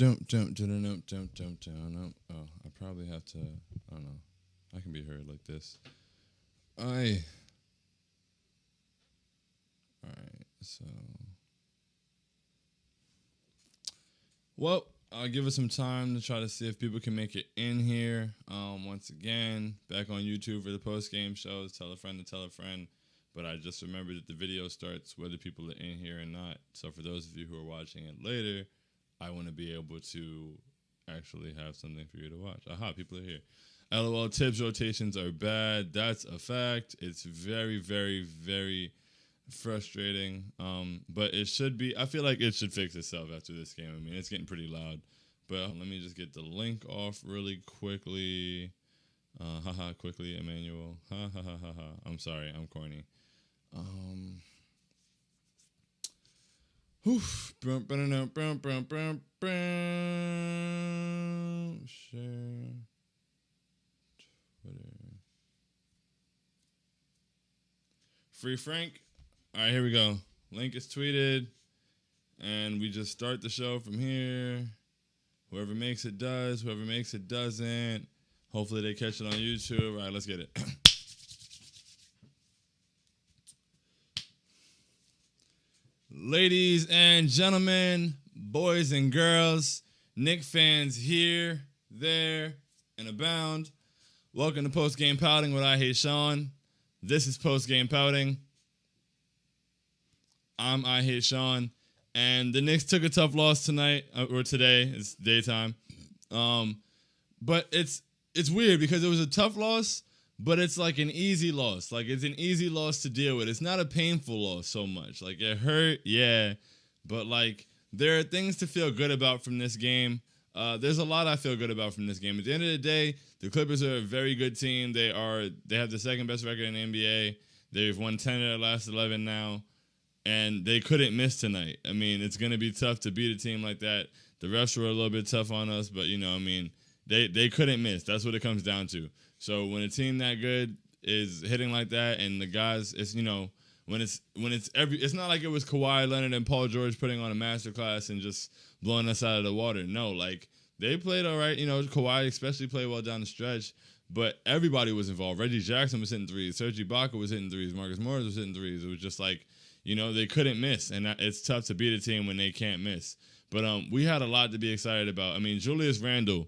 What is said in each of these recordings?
Oh, I probably have to. I don't know. I can be heard like this. All right. So, well, I'll give it some time to try to see if people can make it in here. Once again, back on YouTube for the post game shows. Tell a friend to tell a friend. But I just remembered that the video starts whether people are in here or not. So for those of you who are watching it later, I want to be able to actually have something for you to watch. Aha, people are here. LOL, tips rotations are bad. That's a fact. It's very, very, very frustrating. But it should be. I feel like it should fix itself after this game. I mean, it's getting pretty loud. But let me just get the link off really quickly. Quickly, Emmanuel. I'm sorry, I'm corny. Share. Twitter. Free Frank. All right, here we go. Link is tweeted. And we just start the show from here. Whoever makes it does. Whoever makes it doesn't. Hopefully they catch it on YouTube. All right, let's get it. Ladies and gentlemen, boys and girls, Knicks fans here, there, and abound. Welcome to Postgame Pouting with I Hate Sean. This is Postgame Pouting. I'm I Hate Sean. And the Knicks took a tough loss tonight, or today. It's daytime. But it's weird because it was a tough loss, but it's like an easy loss. Like, it's an easy loss to deal with. It's not a painful loss so much. Like, it hurt, yeah. But, like, there are things to feel good about from this game. There's a lot I feel good about from this game. At the end of the day, the Clippers are a very good team. They have the second best record in the NBA. They've won 10 of their last 11 now. And they couldn't miss tonight. I mean, it's going to be tough to beat a team like that. The refs were a little bit tough on us, but, I mean, they couldn't miss. That's what it comes down to. So when a team that good is hitting like that, and the guys, it's it's not like it was Kawhi Leonard and Paul George putting on a masterclass and just blowing us out of the water. No, like, they played all right. Kawhi especially played well down the stretch, but everybody was involved. Reggie Jackson was hitting threes. Serge Ibaka was hitting threes. Marcus Morris was hitting threes. It was just like, they couldn't miss, and it's tough to beat a team when they can't miss. But we had a lot to be excited about. I mean, Julius Randle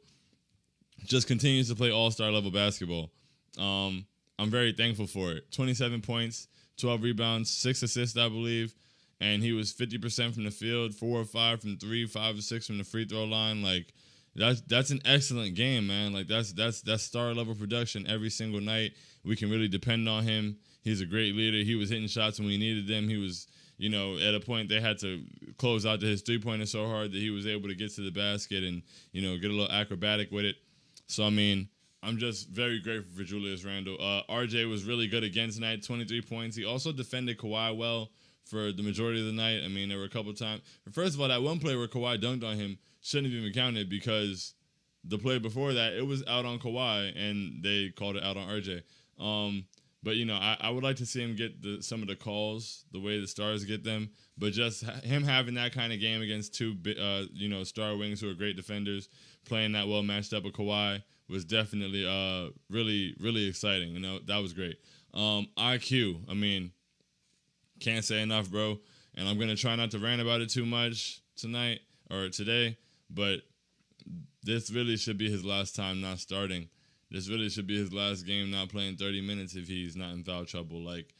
just continues to play all-star level basketball. I'm very thankful for it. 27 points, 12 rebounds, 6 assists, I believe, and he was 50% from the field, 4 or 5 from 3, 5 or 6 from the free throw line. Like, that's an excellent game, man. Like, that's star level production every single night. We can really depend on him. He's a great leader. He was hitting shots when we needed them. He was, at a point they had to close out to his three-pointer so hard that he was able to get to the basket and, get a little acrobatic with it. So, I mean, I'm just very grateful for Julius Randle. RJ was really good again tonight, 23 points. He also defended Kawhi well for the majority of the night. I mean, there were a couple times. First of all, that one play where Kawhi dunked on him shouldn't have even counted because the play before that, it was out on Kawhi, and they called it out on RJ. But, I would like to see him get some of the calls the way the Stars get them. But just him having that kind of game against two, star wings who are great defenders, playing that well matched up with Kawhi was definitely really, really exciting. That was great. IQ, I mean, can't say enough, bro. And I'm going to try not to rant about it too much tonight or today. But this really should be his last time not starting. This really should be his last game not playing 30 minutes if he's not in foul trouble. Like,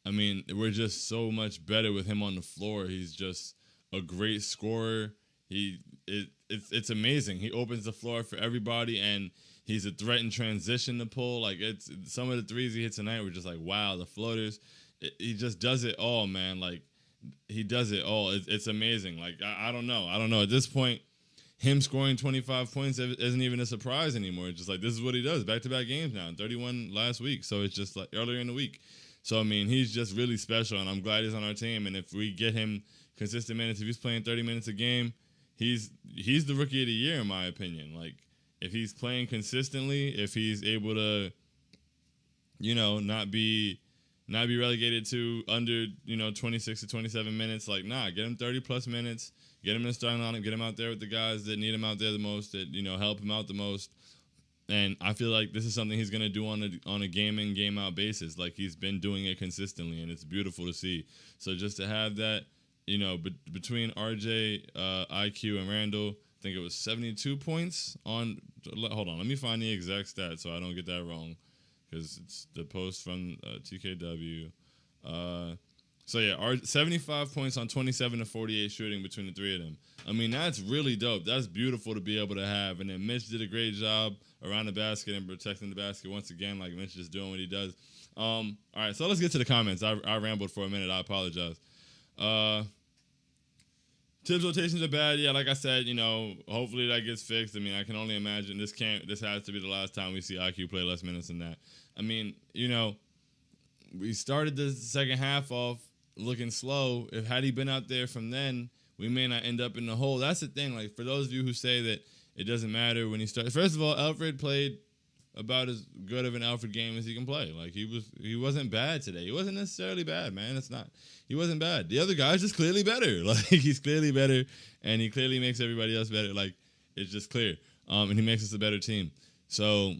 I mean, we're just so much better with him on the floor. He's just a great scorer. It's amazing. He opens the floor for everybody, and he's a threat in transition to pull. Like, it's some of the threes he hit tonight were just like, wow, the floaters. He just does it all, man. Like, he does it all. It's amazing. Like, I don't know. At this point, him scoring 25 points isn't even a surprise anymore. It's just like, this is what he does. Back-to-back games now. 31 last week. So it's just like earlier in the week. So, I mean, he's just really special, and I'm glad he's on our team. And if we get him consistent minutes, if he's playing 30 minutes a game, he's the rookie of the year, in my opinion. Like, if he's playing consistently, if he's able to, not be relegated to under, 26 to 27 minutes, like, get him 30-plus minutes. get him in the starting lineup, get him out there with the guys that need him out there the most, that help him out the most. And I feel like this is something he's gonna do on a game in, game out basis. Like he's been doing it consistently, and it's beautiful to see. So just to have that, between RJ, IQ, and Randle, I think it was 72 points on. Hold on, let me find the exact stat so I don't get that wrong, because it's the post from TKW. So yeah, 75 points on 27 to 48 shooting between the three of them. I mean, that's really dope. That's beautiful to be able to have. And then Mitch did a great job around the basket and protecting the basket once again, like Mitch just doing what he does. All right, so let's get to the comments. I rambled for a minute. I apologize. Tibbs rotations are bad. Yeah, like I said, hopefully that gets fixed. I mean, I can only imagine this has to be the last time we see IQ play less minutes than that. I mean, we started the second half off looking slow. Had he been out there from then, we may not end up in the hole. That's the thing. Like, for those of you who say that it doesn't matter when he starts. First of all, Alfred played about as good of an Alfred game as he can play. Like, he wasn't bad today. He wasn't necessarily bad, man. He wasn't bad. The other guy's just clearly better. Like, he's clearly better, and he clearly makes everybody else better. Like, it's just clear. And he makes us a better team. So,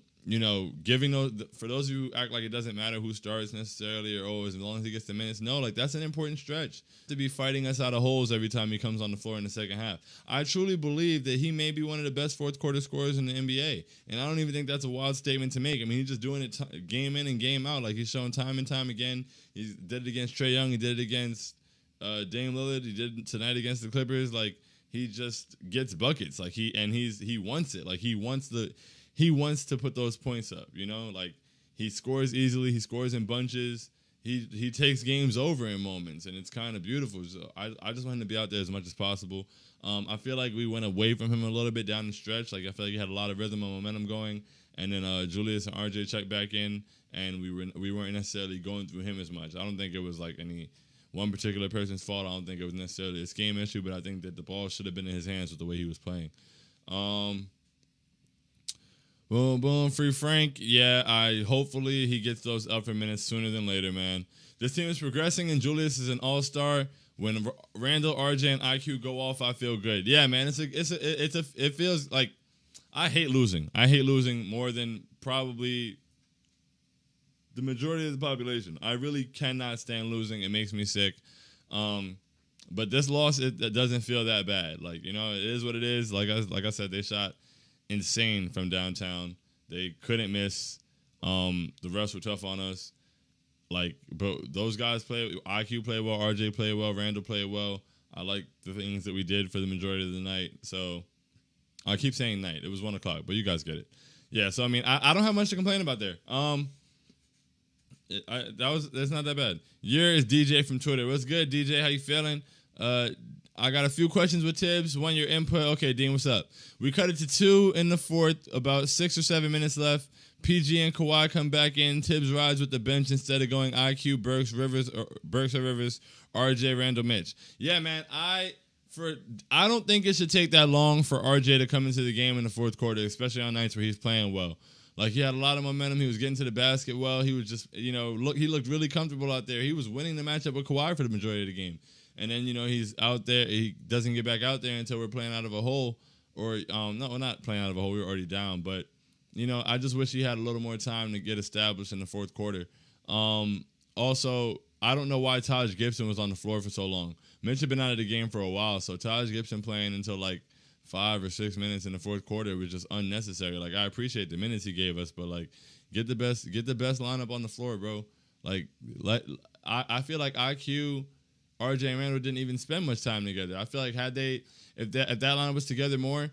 giving for those of you who act like it doesn't matter who starts necessarily, or as long as he gets the minutes, no, like that's an important stretch to be fighting us out of holes every time he comes on the floor in the second half. I truly believe that he may be one of the best fourth quarter scorers in the NBA, and I don't even think that's a wild statement to make. I mean, he's just doing it game in and game out, like he's shown time and time again. He did it against Trae Young, he did it against Dame Lillard, he did it tonight against the Clippers. Like, he just gets buckets, like he wants it, like he wants to put those points up, like he scores easily, he scores in bunches, he takes games over in moments, and it's kind of beautiful. So I just want him to be out there as much as possible. I feel like we went away from him a little bit down the stretch. Like, I feel like he had a lot of rhythm and momentum going, and then Julius and RJ checked back in, and we weren't necessarily going through him as much. I don't think it was like any one particular person's fault. I don't think it was necessarily a scheme issue, but I think that the ball should have been in his hands with the way he was playing. Boom, boom, free Frank. Yeah, hopefully he gets those upper minutes sooner than later, man. This team is progressing, and Julius is an all-star. When Randle, RJ, and IQ go off, I feel good. Yeah, man, it feels like I hate losing. I hate losing more than probably the majority of the population. I really cannot stand losing. It makes me sick. But this loss, it doesn't feel that bad. Like, it is what it is. Like I said, they shot insane from downtown. They couldn't miss. The refs were tough on us. Like, but those guys played. IQ played well. RJ played well. Randall played well. I like the things that we did for the majority of the night. So I keep saying night. It was 1 o'clock, but you guys get it. Yeah. So I mean, I don't have much to complain about there. That's not that bad. Year is DJ from Twitter. What's good, DJ? How you feeling? I got a few questions with Tibbs. One, your input. Okay, Dean, what's up? We cut it to 2 in the fourth, about 6 or 7 minutes left. PG and Kawhi come back in. Tibbs rides with the bench instead of going IQ, Burks or Rivers, RJ, Randall, Mitch. Yeah, man, I don't think it should take that long for RJ to come into the game in the fourth quarter, especially on nights where he's playing well. Like, he had a lot of momentum. He was getting to the basket well. He was just, he looked really comfortable out there. He was winning the matchup with Kawhi for the majority of the game. And then, he's out there. He doesn't get back out there until we're playing out of a hole. Or, no, we're not playing out of a hole. We were already down. But, I just wish he had a little more time to get established in the fourth quarter. Also, I don't know why Taj Gibson was on the floor for so long. Mitch had been out of the game for a while. So Taj Gibson playing until, 5 or 6 minutes in the fourth quarter was just unnecessary. Like, I appreciate the minutes he gave us, but, get the best lineup on the floor, bro. I feel like IQ, RJ, and Randall didn't even spend much time together. I feel like if that lineup was together more,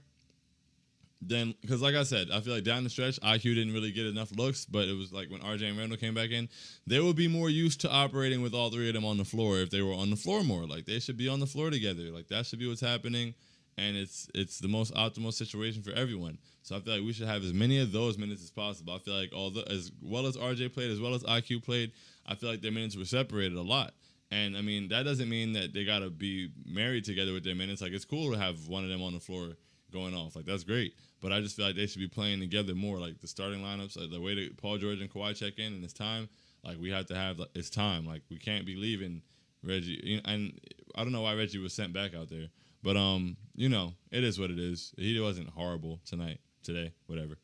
then, because like I said, I feel like down the stretch, IQ didn't really get enough looks, but it was like when RJ and Randall came back in, they would be more used to operating with all three of them on the floor if they were on the floor more. Like, they should be on the floor together. Like, that should be what's happening, and it's the most optimal situation for everyone. So I feel like we should have as many of those minutes as possible. I feel like as well as RJ played, as well as IQ played, I feel like their minutes were separated a lot. And, I mean, that doesn't mean that they got to be married together with their minutes. Like, it's cool to have one of them on the floor going off. Like, that's great. But I just feel like they should be playing together more. Like, the starting lineups, like the way that Paul George and Kawhi check in and it's time, like, we have to have, it's time. Like, we can't be leaving Reggie. And I don't know why Reggie was sent back out there. But it is what it is. He wasn't horrible today, whatever.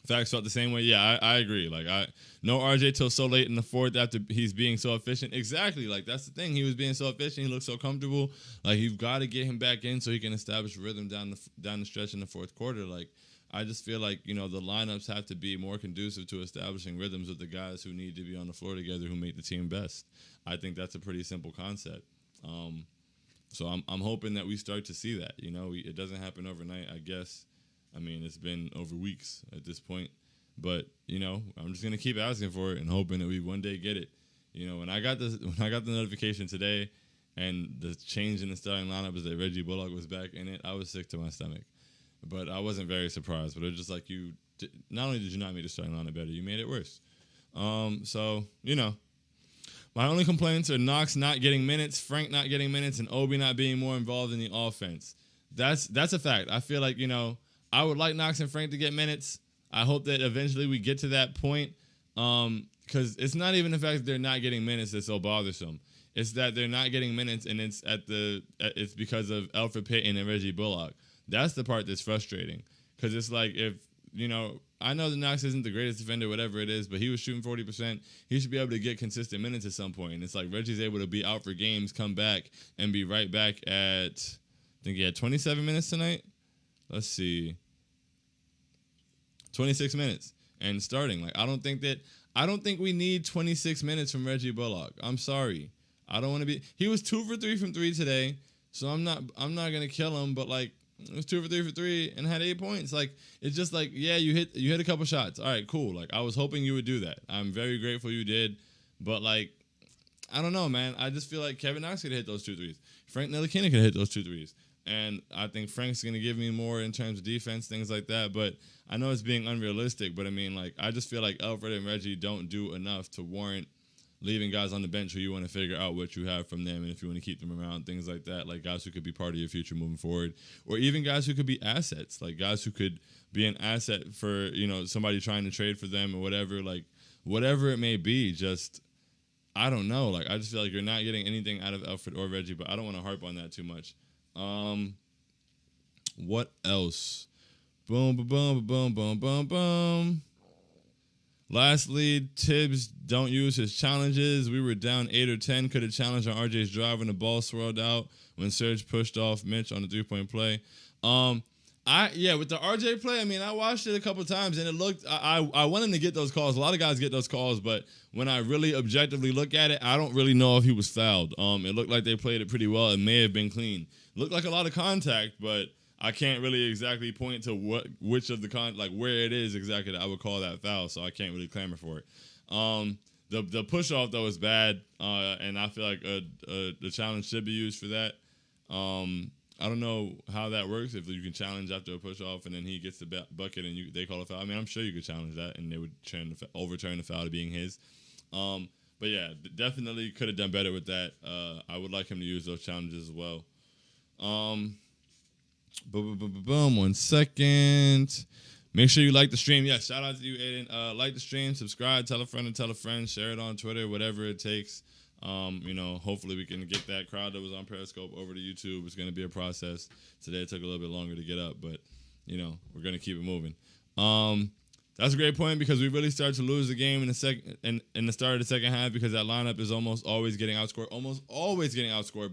Facts felt the same way. Yeah, I agree. Like no RJ till so late in the fourth after he's being so efficient. Exactly. Like that's the thing. He was being so efficient. He looked so comfortable. Like you've got to get him back in so he can establish rhythm down the stretch in the fourth quarter. Like I just feel like the lineups have to be more conducive to establishing rhythms with the guys who need to be on the floor together who make the team best. I think that's a pretty simple concept. So I'm hoping that we start to see that. It doesn't happen overnight, I guess. I mean, it's been over weeks at this point, but I'm just gonna keep asking for it and hoping that we one day get it. When I got the notification today, and the change in the starting lineup is that Reggie Bullock was back in it, I was sick to my stomach, but I wasn't very surprised. But it was just like not only did you not make the starting lineup better, you made it worse. So my only complaints are Knox not getting minutes, Frank not getting minutes, and Obi not being more involved in the offense. That's a fact. I feel like I would like Knox and Frank to get minutes. I hope that eventually we get to that point. Because it's not even the fact that they're not getting minutes that's so bothersome. It's that they're not getting minutes, and it's because of Elfrid Payton and Reggie Bullock. That's the part that's frustrating. Because it's like if I know that Knox isn't the greatest defender, whatever it is, but he was shooting 40%. He should be able to get consistent minutes at some point. And it's like Reggie's able to be out for games, come back, and be right back at, I think he had 27 minutes tonight. Let's see. 26 minutes and starting. Like I don't think we need 26 minutes from Reggie Bullock. I'm sorry. I don't want to be. He was 2 for 3 from 3 today, so I'm not gonna kill him. But like, it was 2 for 3 for 3 and had 8 points. Like it's just like, yeah, you hit a couple shots. All right, cool. Like I was hoping you would do that. I'm very grateful you did. But like, I don't know, man. I just feel like Kevin Knox could hit those 2 threes. Frank Ntilikina could hit those 2 threes. And I think Frank's going to give me more in terms of defense, things like that. But I know it's being unrealistic. But, I mean, like, I just feel like Elfrid and Reggie don't do enough to warrant leaving guys on the bench who you want to figure out what you have from them and if you want to keep them around, things like that. Like, guys who could be part of your future moving forward. Or even guys who could be assets. Like, guys who could be an asset for, somebody trying to trade for them or whatever. Like, whatever it may be, just, I don't know. Like, I just feel like you're not getting anything out of Elfrid or Reggie. But I don't want to harp on that too much. What else? Boom, boom, boom, boom, boom, boom, boom. Lastly, Tibbs don't use his challenges. We were down 8 or 10. Could have challenged on RJ's drive when the ball swirled out when Serge pushed off Mitch on the 3-point play. With the RJ play, I mean, I watched it a couple times and it looked. I want him to get those calls. A lot of guys get those calls, but when I really objectively look at it, I don't really know if he was fouled. It looked like they played it pretty well. It may have been clean. Looked like a lot of contact, but I can't really exactly point to which of the where it is exactly that I would call that foul. So I can't really clamor for it. The push off though is bad, and I feel like the challenge should be used for that. I don't know how that works. If you can challenge after a push off and then he gets the bucket and they call a foul. I mean, I'm sure you could challenge that and they would overturn the foul to being his. But yeah, definitely could have done better with that. I would like him to use those challenges as well. Boom. 1 second. Make sure you like the stream. Yeah, shout out to you, Aiden. Like the stream, subscribe, tell a friend, share it on Twitter, whatever it takes. Hopefully we can get that crowd that was on Periscope over to YouTube. It's going to be a process. Today it took a little bit longer to get up, but we're going to keep it moving. That's a great point because we really started to lose the game in the start of the second half because that lineup is almost always getting outscored.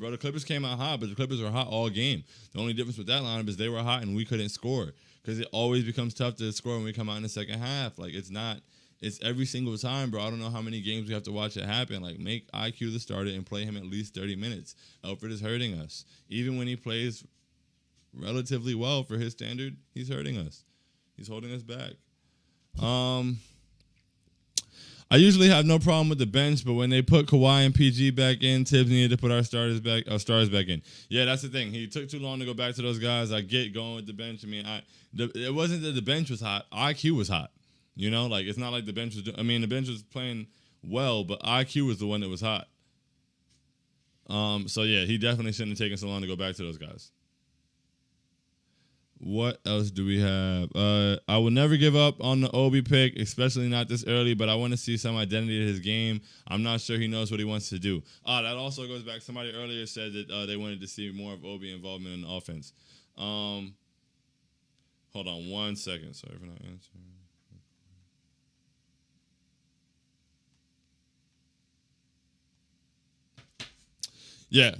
Bro, the Clippers came out hot, but the Clippers were hot all game. The only difference with that lineup is they were hot and we couldn't score because it always becomes tough to score when we come out in the second half. Like it's every single time, bro. I don't know how many games we have to watch it happen. Like, make IQ the starter and play him at least 30 minutes. Elfrid is hurting us. Even when he plays relatively well for his standard, he's hurting us. He's holding us back. I usually have no problem with the bench, but when they put Kawhi and PG back in, Tibbs needed to put our stars back in. Yeah, that's the thing. He took too long to go back to those guys. I get going with the bench. I mean, it wasn't that the bench was hot. IQ was hot. It's not like the bench was. The bench was playing well, but IQ was the one that was hot. So yeah, he definitely shouldn't have taken so long to go back to those guys. What else do we have? I will never give up on the Obi pick, especially not this early, but I want to see some identity to his game. I'm not sure he knows what he wants to do. That also goes back. Somebody earlier said that they wanted to see more of Obi involvement in the offense. Hold on 1 second. Sorry for not answering. Yeah,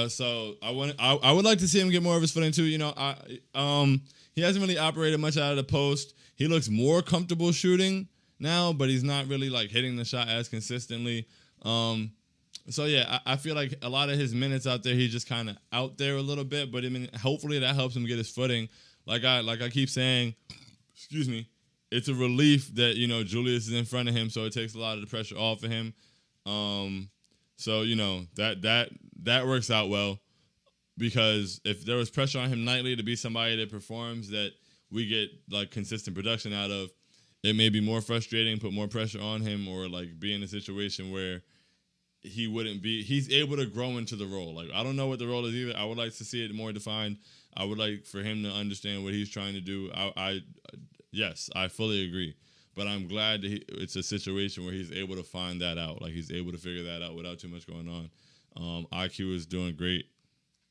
so I would like to see him get more of his footing too. He hasn't really operated much out of the post. He looks more comfortable shooting now, but he's not really like hitting the shot as consistently. So yeah, I feel like a lot of his minutes out there, he's just kind of out there a little bit. But I mean, hopefully that helps him get his footing. Like I keep saying, excuse me, it's a relief that Julius is in front of him, so it takes a lot of the pressure off of him. So that works out well, because if there was pressure on him nightly to be somebody that performs, that we get like consistent production out of, it may be more frustrating, put more pressure on him, or like be in a situation where he's able to grow into the role. Like, I don't know what the role is either. I would like to see it more defined. I would like for him to understand what he's trying to do. Yes, I fully agree. But I'm glad that it's a situation where he's able to find that out. Like, he's able to figure that out without too much going on. IQ is doing great.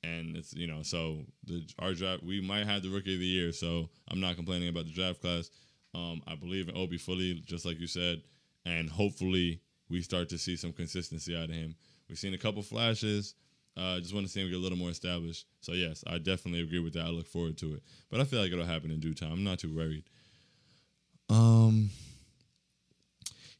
And it's, so our draft, we might have the rookie of the year. So I'm not complaining about the draft class. I believe in Obi fully, just like you said. And hopefully we start to see some consistency out of him. We've seen a couple flashes. Just want to see him get a little more established. So, yes, I definitely agree with that. I look forward to it. But I feel like it'll happen in due time. I'm not too worried.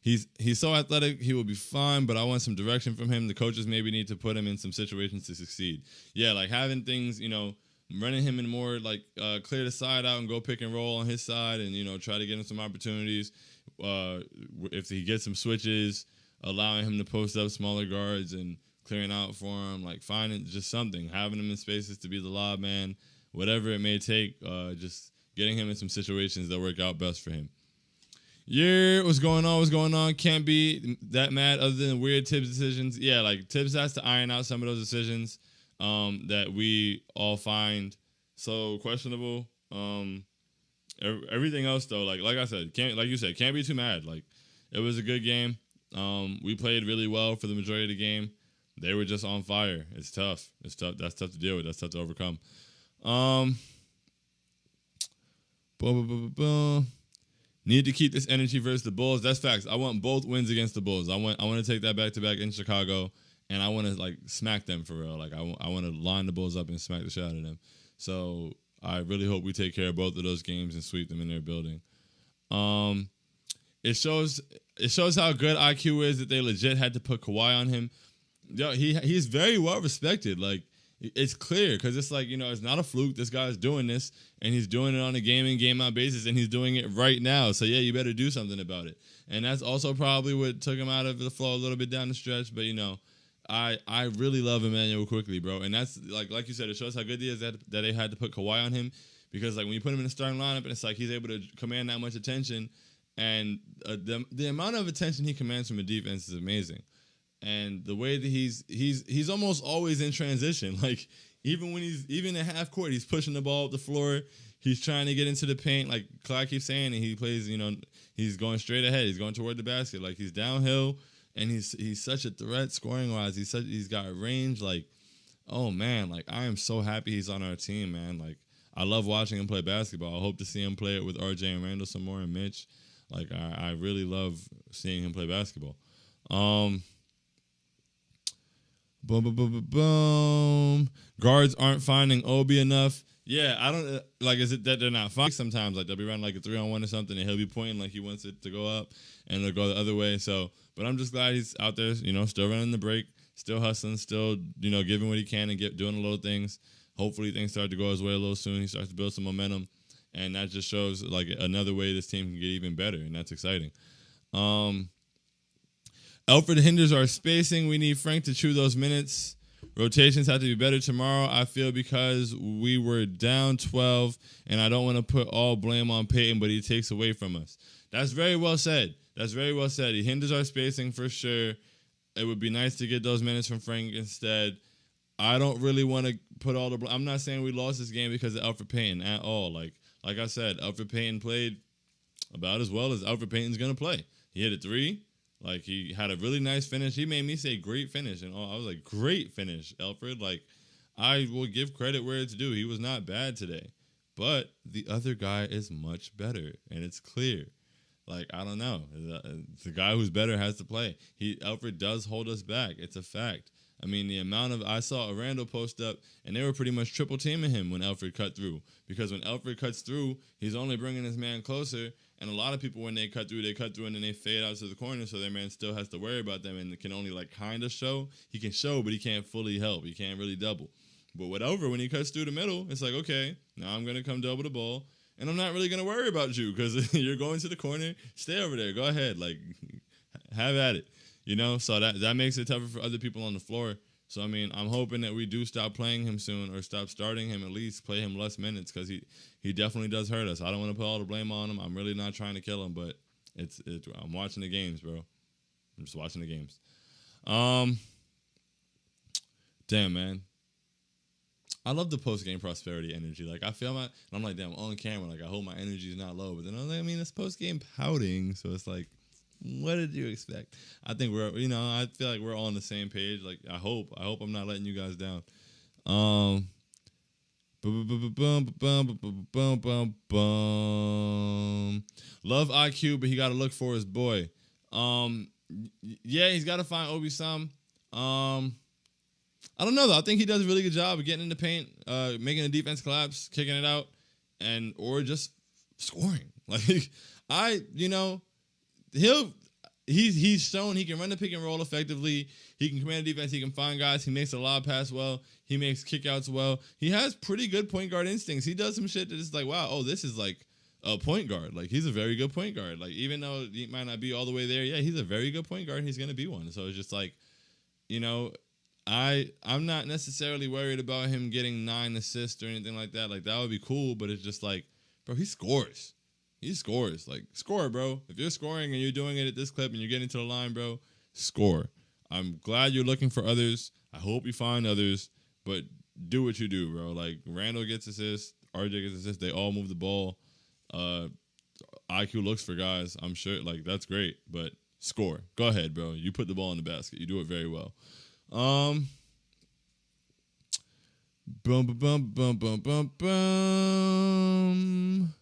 He's so athletic, he will be fine, but I want some direction from him. The coaches maybe need to put him in some situations to succeed. Yeah, like having things, running him in more, like, clear the side out and go pick and roll on his side and, try to get him some opportunities. If he gets some switches, allowing him to post up smaller guards and clearing out for him, like finding just something, having him in spaces to be the lob man, whatever it may take, just getting him in some situations that work out best for him. Yeah, what's going on? Can't be that mad other than weird Tibbs decisions. Yeah, like Tibbs has to iron out some of those decisions that we all find so questionable. Everything else though, like I said, can't be too mad. Like, it was a good game. We played really well for the majority of the game. They were just on fire. It's tough. That's tough to deal with. That's tough to overcome. Need to keep this energy versus the Bulls. That's facts. I want both wins against the Bulls. I want to take that back-to-back in Chicago, and I want to like smack them for real. Like, I want to line the Bulls up and smack the shit out of them. So I really hope we take care of both of those games and sweep them in their building. It shows how good IQ is that they legit had to put Kawhi on him. Yo, he's very well respected. Like, it's clear because it's like, it's not a fluke. This guy's doing this, and he's doing it on a game in, game out basis, and he's doing it right now. So, yeah, you better do something about it. And that's also probably what took him out of the flow a little bit down the stretch. But, I really love Emmanuel quickly, bro. And that's, like you said, it shows how good he is that they had to put Kawhi on him. Because, like, when you put him in the starting lineup, and it's like he's able to command that much attention, and the amount of attention he commands from a defense is amazing. And the way that he's almost always in transition. Like, even at half court, he's pushing the ball up the floor. He's trying to get into the paint, like Clyde keeps saying, and he plays, he's going straight ahead. He's going toward the basket. Like, he's downhill, and he's such a threat scoring wise. He's got range. Like, oh man, like, I am so happy he's on our team, man. Like, I love watching him play basketball. I hope to see him play it with RJ and Randle some more, and Mitch. Like, I really love seeing him play basketball. Boom. Guards aren't finding Obi enough. Yeah, I don't like. Is it that they're not finding? Sometimes, like, they'll be running like a 3-on-1 or something, and he'll be pointing like he wants it to go up, and it'll go the other way. So, but I'm just glad he's out there, still running the break, still hustling, still, giving what he can and doing the little things. Hopefully, things start to go his way a little soon. He starts to build some momentum, and that just shows like another way this team can get even better, and that's exciting. Alfred hinders our spacing. We need Frank to chew those minutes. Rotations have to be better tomorrow, I feel, because we were down 12, and I don't want to put all blame on Peyton, but he takes away from us. That's very well said. He hinders our spacing for sure. It would be nice to get those minutes from Frank instead. I don't really want to put all the. I'm not saying we lost this game because of Elfrid Payton at all. Like I said, Elfrid Payton played about as well as Elfrid Payton's gonna play. He hit a 3. Like, he had a really nice finish. He made me say great finish, and I was like, great finish, Elfrid. Like, I will give credit where it's due. He was not bad today, but the other guy is much better, and it's clear. Like, I don't know. The guy who's better has to play. Elfrid does hold us back. It's a fact. I mean, the amount of I saw a Randle post up, and they were pretty much triple teaming him when Elfrid cut through. Because when Elfrid cuts through, he's only bringing his man closer. And a lot of people, when they cut through, and then they fade out to the corner, so their man still has to worry about them and can only, like, kind of show. He can show, but he can't fully help. He can't really double. But with Elfrid, when he cuts through the middle, it's like, okay, now I'm going to come double the ball, and I'm not really going to worry about you because you're going to the corner. Stay over there. Go ahead. Like, have at it. You know? So that makes it tougher for other people on the floor. So, I mean, I'm hoping that we do stop playing him soon or stop starting him, at least play him less minutes because he definitely does hurt us. I don't want to put all the blame on him. I'm really not trying to kill him, but I'm watching the games, bro. I'm just watching the games. Damn, man. I love the post-game prosperity energy. Like, I feel and I'm like, damn, on camera, like, I hope my energy is not low. But then I was like, I mean, it's post-game pouting, so it's like, what did you expect? I think I feel like we're all on the same page. Like, I hope I'm not letting you guys down. Love IQ, but he got to look for his boy. Yeah, he's got to find Obi-Sam. I don't know, though. I think he does a really good job of getting in the paint, making the defense collapse, kicking it out, or just scoring. Like, he's shown he can run the pick and roll effectively. He can command the defense. He can find guys. He makes a lob pass well. He makes kickouts well. He has pretty good point guard instincts. He does some shit that is like, wow, this is like a point guard. Like, he's a very good point guard. Like, even though he might not be all the way there, yeah, he's a very good point guard, and he's going to be one. So it's just like, I'm not necessarily worried about him getting 9 assists or anything like that. Like, that would be cool, but it's just like, bro, he scores. He scores. Like, score, bro. If you're scoring and you're doing it at this clip and you're getting to the line, bro, score. I'm glad you're looking for others. I hope you find others, but do what you do, bro. Like, Randle gets assists, RJ gets assists. They all move the ball. IQ looks for guys. I'm sure, like, that's great, but score. Go ahead, bro. You put the ball in the basket. You do it very well. Boom, boom, boom, boom, boom, boom, boom.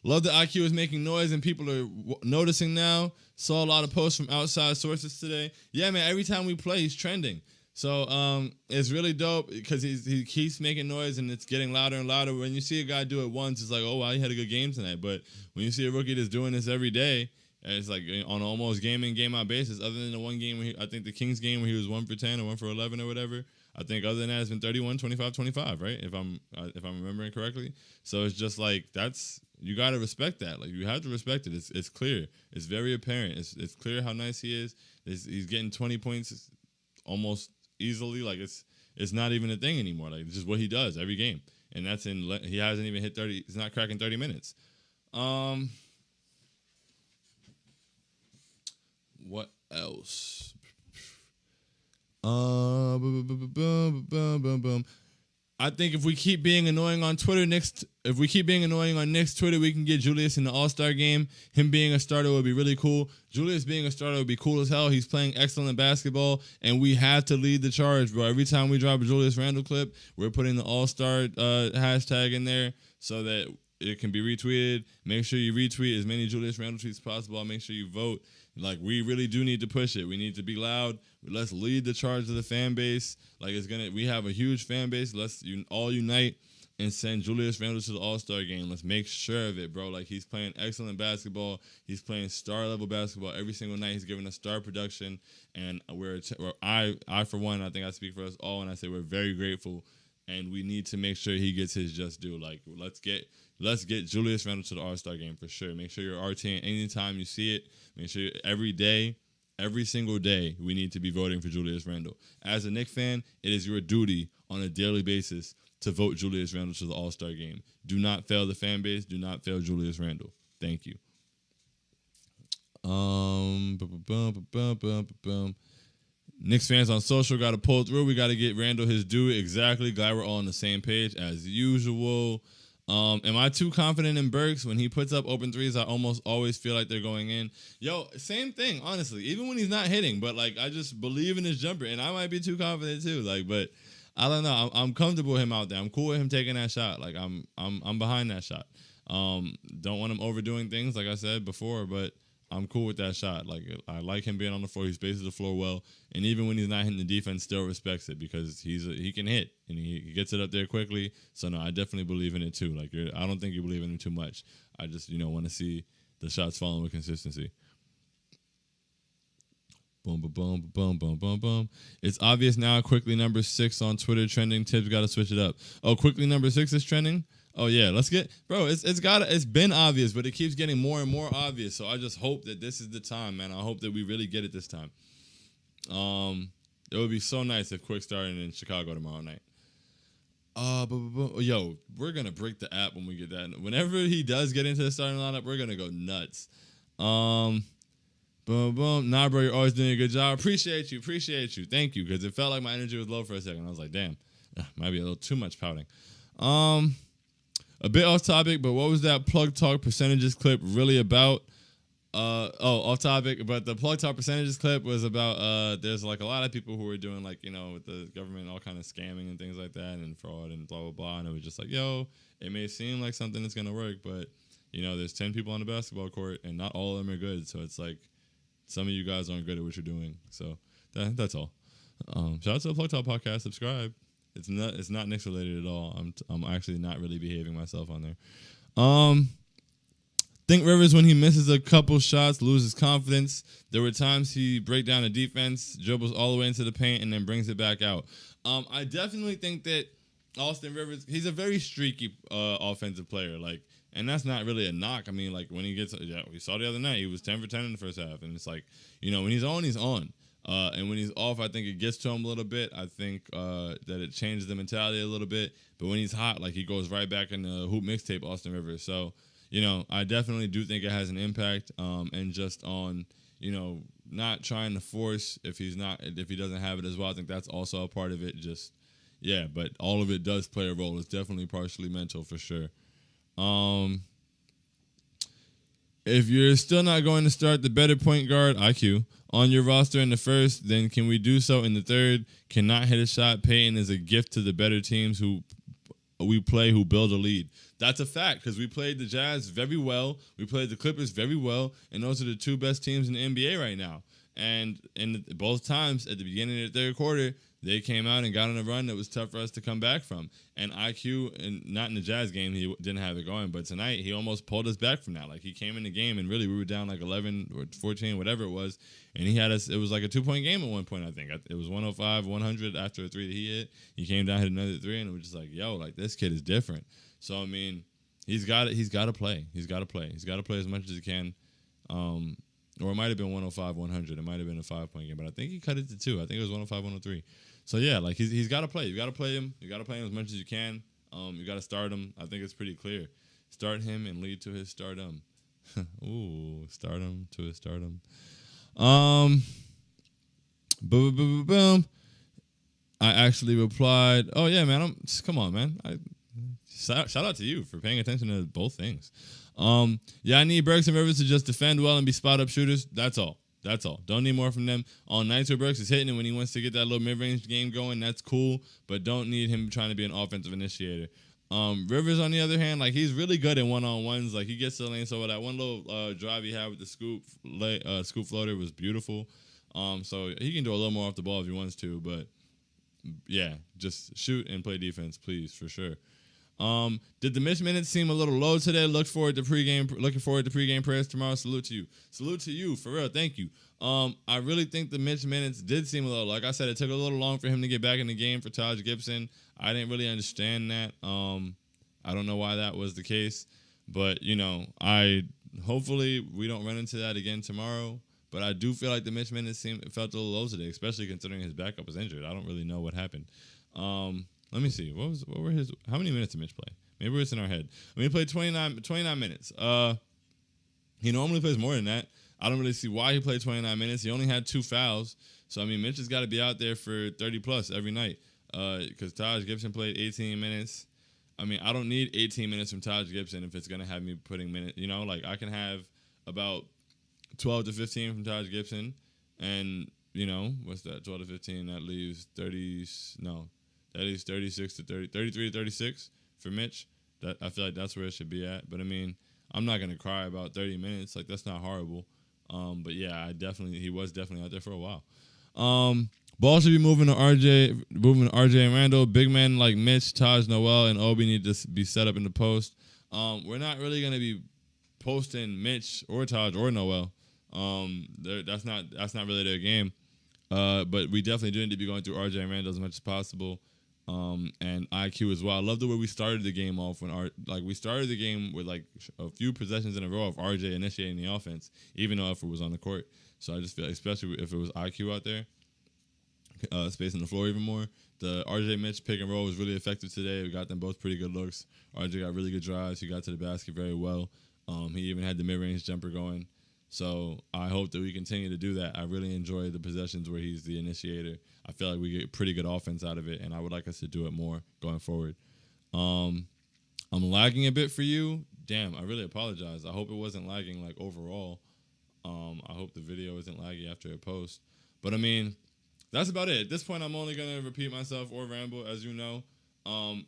Love that IQ is making noise and people are noticing now. Saw a lot of posts from outside sources today. Yeah, man, every time we play, he's trending. So it's really dope because he keeps making noise and it's getting louder and louder. When you see a guy do it once, it's like, oh, wow, he had a good game tonight. But when you see a rookie that's doing this every day, and it's like on almost game in, game out basis, other than the one game where I think the Kings game where he was 1 for 10 or 1 for 11 or whatever. I think other than that, it's been 31, 25, 25, right? If I'm remembering correctly. So it's just like, you got to respect that. Like, you have to respect it. It's clear. It's very apparent. It's clear how nice he is. He's getting 20 points almost easily. Like, it's not even a thing anymore. Like, it's just what he does every game. And he hasn't even hit 30. He's not cracking 30 minutes. What else? I think if we keep being annoying on Twitter, if we keep being annoying on Knicks Twitter, we can get Julius in the All-Star game. Him being a starter would be really cool. Julius being a starter would be cool as hell. He's playing excellent basketball, and we have to lead the charge, bro. Every time we drop a Julius Randle clip, we're putting the All-Star hashtag in there so that it can be retweeted. Make sure you retweet as many Julius Randle tweets as possible. Make sure you vote. Like, we really do need to push it. We need to be loud. Let's lead the charge of the fan base. Like, we have a huge fan base. Let's all unite and send Julius Randle to the All-Star game. Let's make sure of it, bro. Like, he's playing excellent basketball. He's playing star-level basketball every single night. He's giving us star production. And I, for one, I think I speak for us all when I say we're very grateful. And we need to make sure he gets his just due. Like, let's get Julius Randle to the All-Star game for sure. Make sure you're RTing anytime you see it. Make sure every single day, we need to be voting for Julius Randle. As a Knicks fan, it is your duty on a daily basis to vote Julius Randle to the All-Star game. Do not fail the fan base. Do not fail Julius Randle. Thank you. Knicks fans on social got to pull through. We got to get Randle his due. Exactly. Glad we're all on the same page as usual. Am I too confident in Burks? When he puts up open threes, I almost always feel like they're going in. Yo, same thing, honestly. Even when he's not hitting, but like I just believe in his jumper, and I might be too confident too. Like, but I don't know. I'm comfortable with him out there. I'm cool with him taking that shot. Like I'm behind that shot. Don't want him overdoing things, like I said before, but I'm cool with that shot. Like I like him being on the floor. He spaces the floor well, and even when he's not hitting, the defense still respects it because he can hit and he gets it up there quickly. So no, I definitely believe in it too. Like I don't think you believe in him too much. I just want to see the shots falling with consistency. Boom, boom, boom, boom, boom, boom, boom. It's obvious now. Quickly number 6 on Twitter trending. Tips got to switch it up. Oh, quickly number 6 is trending. Oh yeah, let's get it's been obvious, but it keeps getting more and more obvious. So I just hope that this is the time, man. I hope that we really get it this time. It would be so nice if Quick started in Chicago tomorrow night. Yo, we're gonna break the app when we get that. Whenever he does get into the starting lineup, we're gonna go nuts. Boom, boom. Nah, bro, you're always doing a good job. Appreciate you. Thank you, because it felt like my energy was low for a second. I was like, damn, might be a little too much pouting. A bit off topic, but what was that plug talk percentages clip really about? Off topic, but the plug talk percentages clip was about there's like a lot of people who were doing like, with the government, all kind of scamming and things like that and fraud and blah, blah, blah. And it was just like, yo, it may seem like something that's going to work, but, there's 10 people on the basketball court and not all of them are good. So it's like some of you guys aren't good at what you're doing. So that's all. Shout out to the Plug Talk podcast. Subscribe. It's not Knicks related at all. I'm actually not really behaving myself on there. Think Rivers, when he misses a couple shots, loses confidence. There were times he break down a defense, dribbles all the way into the paint, and then brings it back out. I definitely think that Austin Rivers, he's a very streaky offensive player. Like, and that's not really a knock. I mean, like when he gets, we saw the other night, he was 10 for 10 in the first half, and it's like, when he's on, he's on. And when he's off, I think it gets to him a little bit. I think that it changes the mentality a little bit. But when he's hot, like he goes right back in the hoop mixtape, Austin Rivers. So, I definitely do think it has an impact. And just on, not trying to force if he doesn't have it as well. I think that's also a part of it. Just, yeah, but all of it does play a role. It's definitely partially mental for sure. If you're still not going to start the better point guard, IQ, on your roster in the first, then can we do so in the third? Cannot hit a shot. Payton is a gift to the better teams who build a lead. That's a fact, because we played the Jazz very well. We played the Clippers very well, and those are the two best teams in the NBA right now. And in both times, at the beginning of the third quarter, they came out and got on a run that was tough for us to come back from. And IQ, and not in the Jazz game, he didn't have it going. But tonight, he almost pulled us back from that. Like, he came in the game, and really, we were down like 11 or 14, whatever it was. And he had us, it was like a 2-point game at one point, I think. It was 105, 100 after a three that he hit. He came down, hit another three, and it was just like, yo, like, this kid is different. So, I mean, he's got to play. He's got to play as much as he can. Or it might have been 105, 100. It might have been a 5-point game. But I think he cut it to 2. I think it was 105, 103. So, yeah, like, he's got to play. You got to play him. You got to play him as much as you can. You got to start him. I think it's pretty clear. Start him and lead to his stardom. Ooh, stardom to his stardom. Boom, boom, boom, boom. I actually replied, oh, yeah, man. Come on, man. Shout out to you for paying attention to both things. Yeah, I need Burks and Rivers to just defend well and be spot-up shooters. That's all. Don't need more from them. On nights where Burks is hitting, and when he wants to get that little mid-range game going, that's cool, but don't need him trying to be an offensive initiator. Rivers, on the other hand, like, he's really good in one-on-ones. Like, he gets to the lane. So that one little drive he had with the scoop floater was beautiful. So he can do a little more off the ball if he wants to, but yeah, just shoot and play defense, please, for sure. Did the Mitch minutes seem a little low today? Looking forward to pregame prayers tomorrow. Salute to you, for real. Thank you. I really think the Mitch minutes did seem a little, like I said, it took a little long for him to get back in the game for Taj Gibson. I didn't really understand that. I don't know why that was the case, but hopefully we don't run into that again tomorrow. But I do feel like the Mitch minutes felt a little low today, especially considering his backup was injured. I don't really know what happened. Let me see. How many minutes did Mitch play? Maybe it's in our head. I mean, he played 29 minutes. He normally plays more than that. I don't really see why he played 29 minutes. He only had 2 fouls. So, I mean, Mitch has got to be out there for 30-plus every night because Taj Gibson played 18 minutes. I mean, I don't need 18 minutes from Taj Gibson if it's going to have me putting minutes. You know, like I can have about 12 to 15 from Taj Gibson. And, you know, what's that? 12 to 15, that leaves 30. No, that leaves 36 to 30, 33 to 36 for Mitch. I feel like that's where it should be at. But, I mean, I'm not going to cry about 30 minutes. Like, that's not horrible. But, yeah, he was definitely out there for a while. Ball should be moving to RJ and Randle. Big men like Mitch, Taj, Noel, and Obi need to be set up in the post. We're not really going to be posting Mitch or Taj or Noel. That's not really their game. But we definitely do need to be going through RJ and Randle as much as possible. And IQ as well. I love the way we started the game off we started the game with like a few possessions in a row of RJ initiating the offense, even though Effort was on the court. So I just feel, especially if it was IQ out there, spacing the floor even more. The RJ Mitch pick and roll was really effective today. We got them both pretty good looks. RJ got really good drives. He got to the basket very well. He even had the mid-range jumper going. So I hope that we continue to do that. I really enjoy the possessions where he's the initiator. I feel like we get pretty good offense out of it, and I would like us to do it more going forward. I'm lagging a bit for you. Damn, I really apologize. I hope it wasn't lagging like overall. I hope the video isn't laggy after a post. But, I mean, that's about it. At this point, I'm only going to repeat myself or ramble, as you know.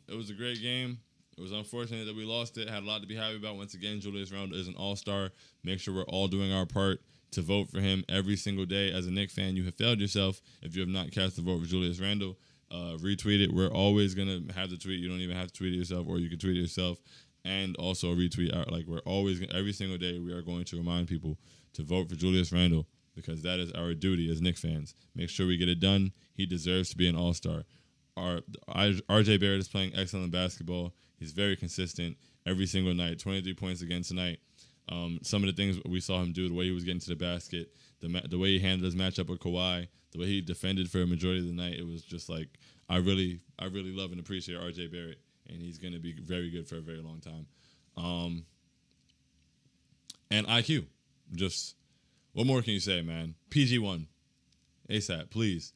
It was a great game. It was unfortunate that we lost it. Had a lot to be happy about. Once again, Julius Randle is an all-star. Make sure we're all doing our part to vote for him every single day. As a Knicks fan, you have failed yourself if you have not cast a vote for Julius Randle. Retweet it. We're always going to have the tweet. You don't even have to tweet it yourself, or you can tweet it yourself and also retweet. We're always, every single day, we are going to remind people to vote for Julius Randle because that is our duty as Knicks fans. Make sure we get it done. He deserves to be an all-star. RJ Barrett is playing excellent basketball. He's very consistent every single night. 23 points again tonight. Some of the things we saw him do, the way he was getting to the basket, the way he handled his matchup with Kawhi, the way he defended for a majority of the night, it was just like I really love and appreciate RJ Barrett, and he's going to be very good for a very long time. And IQ, just what more can you say, man? PG1, ASAP, please.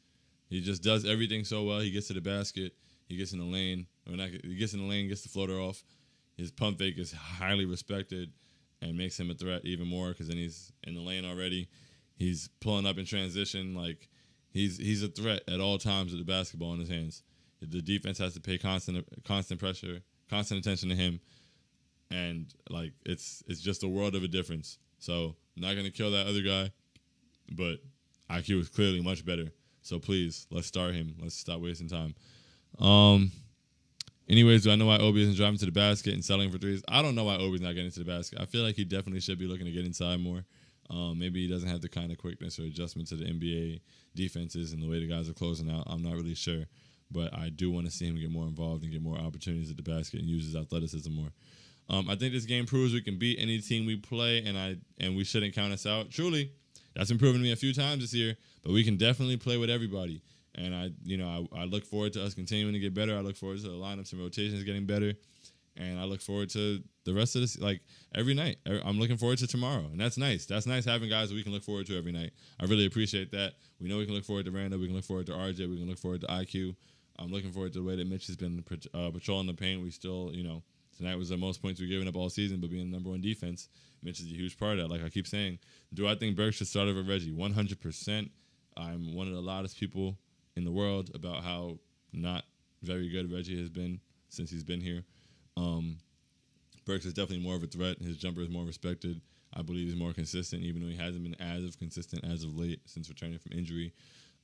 He just does everything so well. He gets to the basket. He gets in the lane. He gets in the lane, gets the floater off. His pump fake is highly respected and makes him a threat even more because then he's in the lane already. He's pulling up in transition. Like, he's a threat at all times with the basketball in his hands. The defense has to pay constant pressure, constant attention to him. And, like, it's just a world of a difference. So, I'm not going to kill that other guy, but IQ is clearly much better. So, please, let's start him. Let's stop wasting time. Anyways, do I know why Obi isn't driving to the basket and settling for threes? I don't know why Obi's not getting to the basket. I feel like he definitely should be looking to get inside more. Maybe he doesn't have the kind of quickness or adjustment to the NBA defenses and the way the guys are closing out. I'm not really sure. But I do want to see him get more involved and get more opportunities at the basket and use his athleticism more. I think this game proves we can beat any team we play, and we shouldn't count us out. Truly, that's been proven to me a few times this year, but we can definitely play with everybody. And I look forward to us continuing to get better. I look forward to the lineups and rotations getting better. And I look forward to the rest of this, like, every night. I'm looking forward to tomorrow. And that's nice. That's nice having guys that we can look forward to every night. I really appreciate that. We know we can look forward to Randle. We can look forward to RJ. We can look forward to IQ. I'm looking forward to the way that Mitch has been patrolling the paint. We still, tonight was the most points we've given up all season, but being the number one defense, Mitch is a huge part of that. Like I keep saying, do I think Burks should start over Reggie? 100%. I'm one of the loudest people in the world about how not very good Reggie has been since he's been here. Burks is definitely more of a threat. His jumper is more respected. I believe he's more consistent, even though he hasn't been as consistent as of late since returning from injury.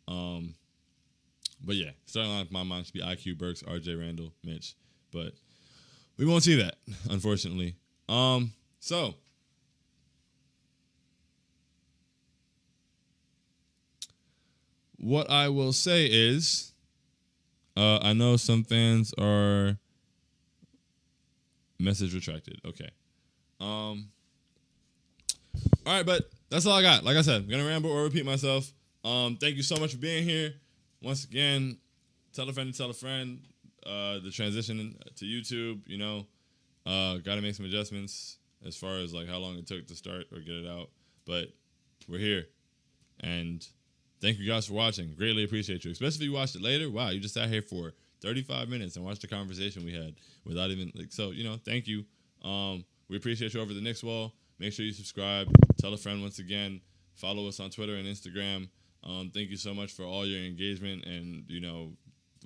But yeah, starting line in my mind should be IQ, Burks, RJ, Randle, Mitch. But we won't see that, unfortunately. So what I will say is, I know some fans are message retracted. Okay. All right, but that's all I got. Like I said, I'm gonna ramble or repeat myself. Thank you so much for being here. Once again, tell a friend to tell a friend. The transition to YouTube, got to make some adjustments as far as like how long it took to start or get it out. But we're here. And thank you guys for watching. Greatly appreciate you. Especially if you watched it later. Wow, you just sat here for 35 minutes and watched the conversation we had without even so, thank you. We appreciate you over the Knicks wall. Make sure you subscribe. Tell a friend once again. Follow us on Twitter and Instagram. Thank you so much for all your engagement and,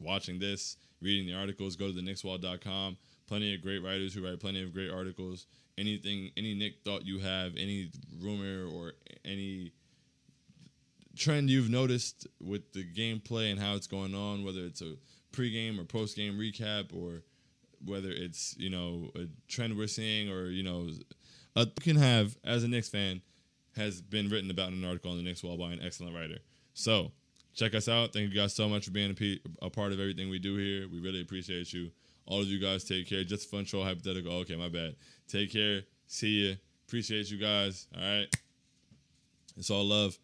watching this, reading the articles. Go to theknickswall.com. Plenty of great writers who write plenty of great articles. Anything, any Nick thought you have, any rumor or any trend you've noticed with the gameplay and how it's going on, whether it's a pregame or postgame recap, or whether it's, a trend we're seeing, or, you can have, as a Knicks fan, has been written about in an article on the Knicks Wall by an excellent writer. So check us out. Thank you guys so much for being a part of everything we do here. We really appreciate you. All of you guys, take care. Just a fun show, hypothetical. Okay, my bad. Take care. See ya. Appreciate you guys. All right. It's all love.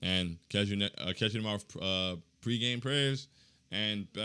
And catch you tomorrow for pregame prayers and back.